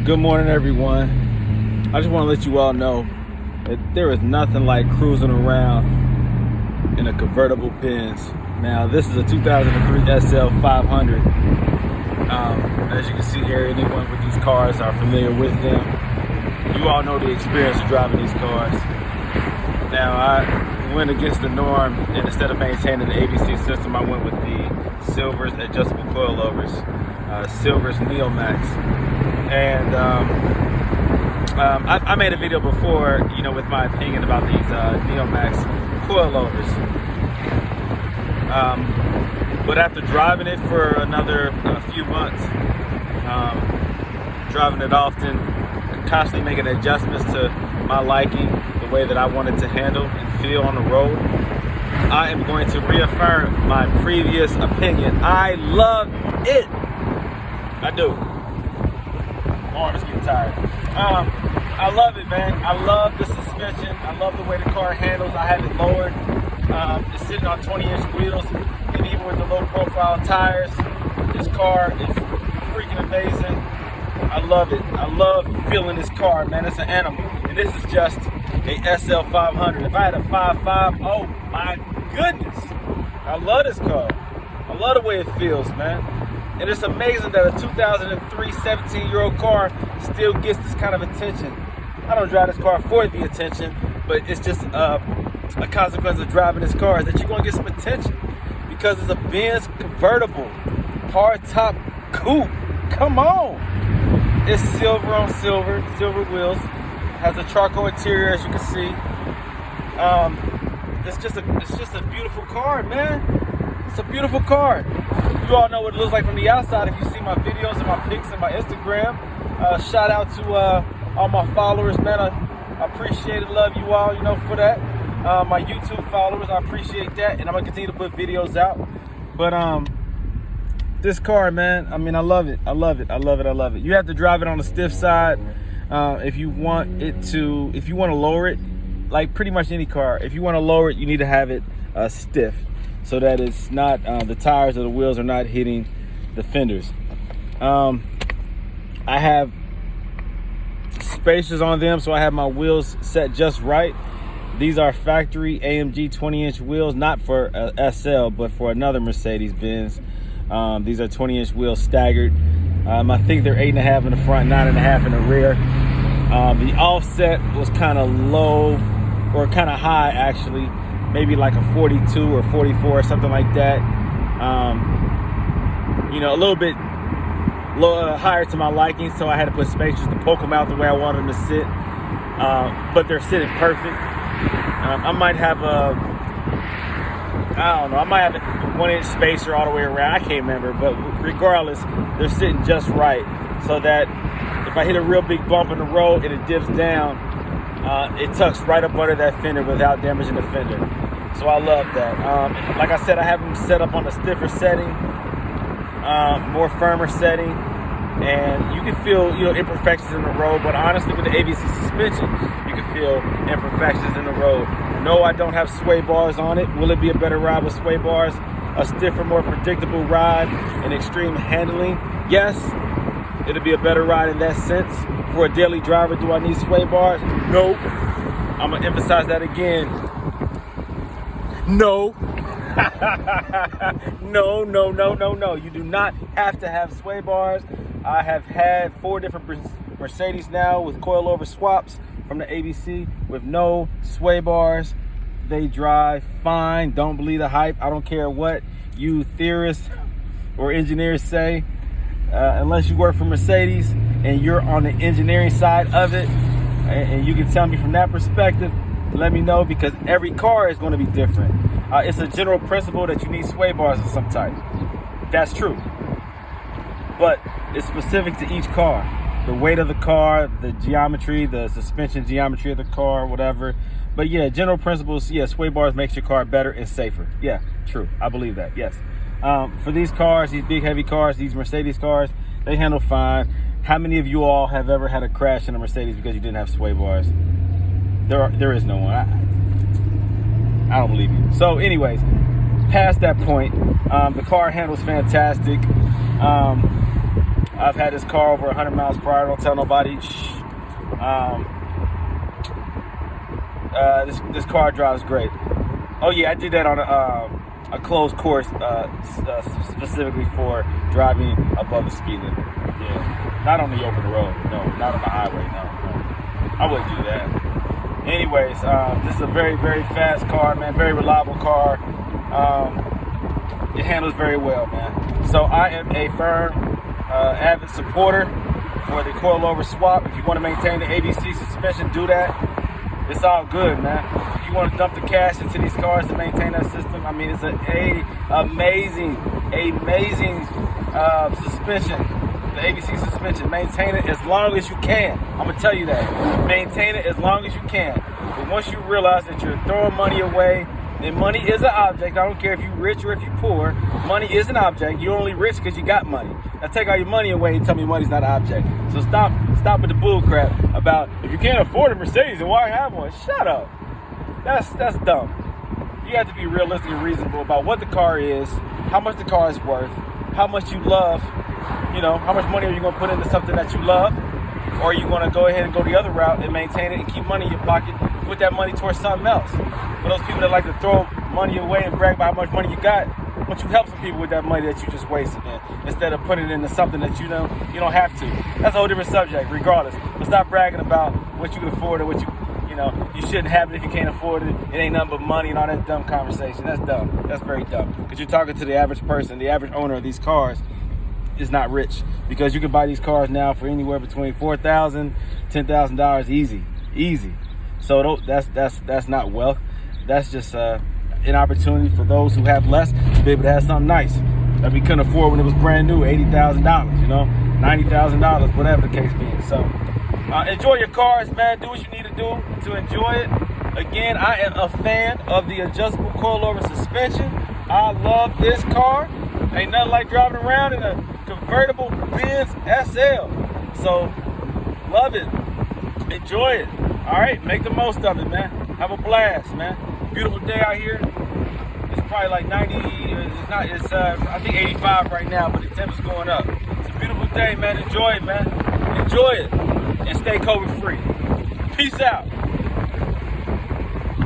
Good morning, everyone. I just want to let you all know that there is nothing like cruising around in a convertible Benz. Now, this is a 2003 SL500. As you can see here, anyone with these cars are familiar with them. You all know the experience of driving these cars. Now, I went against the norm, and instead of maintaining the ABC system, I went with the Silver's adjustable coilovers, Silver's Neomax. And I made a video before, with my opinion about these Neomax coilovers. But after driving it for another few months, driving it often, constantly making adjustments to my liking, the way that I wanted to handle and feel on the road, I am going to reaffirm my previous opinion. I love it. I do. My arm is getting tired. I love it, man. I love the suspension. I love the way the car handles. I have it lowered. It's sitting on 20-inch wheels, and even with the low-profile tires, this car is freaking amazing. I love it. I love feeling this car, man. It's an animal. And this is just a SL500. If I had a 5.5, oh my goodness. I love this car. I love the way it feels, man. And it's amazing that a 2003 17-year-old car still gets this kind of attention. I don't drive this car for the attention, but it's just a consequence of driving this car is that you're going to get some attention because it's a Benz convertible, hardtop coupe. Come on. It's silver on silver, silver wheels. Has a charcoal interior, as you can see. It's just a beautiful car, man. It's a beautiful car. You all know what it looks like from the outside if you see my videos and my pics and my Instagram. Shout out to all my followers, man. I appreciate it. Love you all, for that. My YouTube followers, I appreciate that. And I'm going to continue to put videos out. But this car, man, I mean, I love it. I love it. I love it. I love it. You have to drive it on the stiff side if you want to lower it, like pretty much any car. If you want to lower it, you need to have it stiff, so that it's not, the tires or the wheels are not hitting the fenders. I have spacers on them, so I have my wheels set just right. These are factory AMG 20-inch wheels, not for SL, but for another Mercedes-Benz. These are 20-inch wheels staggered. I think they're 8.5 in the front, 9.5 in the rear. The offset was kind of low, or kind of high actually. Maybe like a 42 or 44 or something like that. A little bit higher to my liking, so I had to put spacers to poke them out the way I wanted them to sit. But they're sitting perfect. I might have I might have a 1-inch spacer all the way around. I can't remember, but regardless, they're sitting just right, so that if I hit a real big bump in the road and it dips down, it tucks right up under that fender without damaging the fender. So I love that. Like I said, I have them set up on a stiffer setting, more firmer setting, and you can feel, imperfections in the road. But honestly, with the ABC suspension, you can feel imperfections in the road. No, I don't have sway bars on it. Will it be a better ride with sway bars? A stiffer, more predictable ride and extreme handling? Yes, it'll be a better ride in that sense. For a daily driver, do I need sway bars? No. I'm going to emphasize that again. No. No. You do not have to have sway bars. I have had 4 different Mercedes now with coilover swaps from the ABC with no sway bars. They drive fine. Don't believe the hype. I don't care what you theorists or engineers say. Unless you work for Mercedes and you're on the engineering side of it, and you can tell me from that perspective, let me know, because every car is going to be different. It's a general principle that you need sway bars of some type. That's true. But it's specific to each car. The weight of the car, the geometry, the suspension geometry of the car, whatever. But yeah, general principles, yeah, sway bars makes your car better and safer. Yeah, true. I believe that, yes. For these cars, these big heavy cars, these Mercedes cars, they handle fine. How many of you all have ever had a crash in a Mercedes because you didn't have sway bars? There is no one. I don't believe you. So anyways, past that point, the car handles fantastic. I've had this car over 100 miles per hour. Don't tell nobody. Shh. This car drives great. Oh yeah, I did that on a closed course specifically for driving above the speed limit. Yeah, not on the open road. No, not on the highway. No, I wouldn't do that. Anyways, this is a very, very fast car, man. Very reliable car. It handles very well, man. So I am a firm, avid supporter for the coilover swap. If you want to maintain the ABC suspension, do that. It's all good, man. If you want to dump the cash into these cars to maintain that system, I mean, it's an amazing suspension. The ABC suspension. Maintain it as long as you can. I'm going to tell you that. Maintain it as long as you can. But once you realize that you're throwing money away, then money is an object. I don't care if you're rich or if you're poor. Money is an object. You're only rich because you got money. Now take all your money away and tell me money's not an object. So stop with the bull crap about if you can't afford a Mercedes, then why have one? Shut up. That's dumb. You have to be realistic and reasonable about what the car is, how much the car is worth, how much you love. You know, how much money are you going to put into something that you love? Or are you going to go ahead and go the other route and maintain it and keep money in your pocket, put that money towards something else? For those people that like to throw money away and brag about how much money you got, why don't you help some people with that money that you just wasted, man, instead of putting it into something that you don't have to. That's a whole different subject, regardless. But stop bragging about what you can afford or what you shouldn't have it if you can't afford it. It ain't nothing but money and all that dumb conversation. That's dumb. That's very dumb. Because you're talking to the average person, the average owner of these cars is not rich, because you can buy these cars now for anywhere between $4,000, $10,000 easy. So that's not wealth. That's just an opportunity for those who have less to be able to have something nice that we couldn't afford when it was brand new, $80,000, $90,000, whatever the case being. So enjoy your cars, man. Do what you need to do to enjoy it. Again, I am a fan of the adjustable coilover suspension. I love this car. Ain't nothing like driving around in a convertible Benz SL. So, love it. Enjoy it. All right, make the most of it, man. Have a blast, man. Beautiful day out here. It's probably like 90. It's I think 85 right now, but the temp is going up. It's a beautiful day, man. Enjoy it, man. Enjoy it, and stay COVID free. Peace out.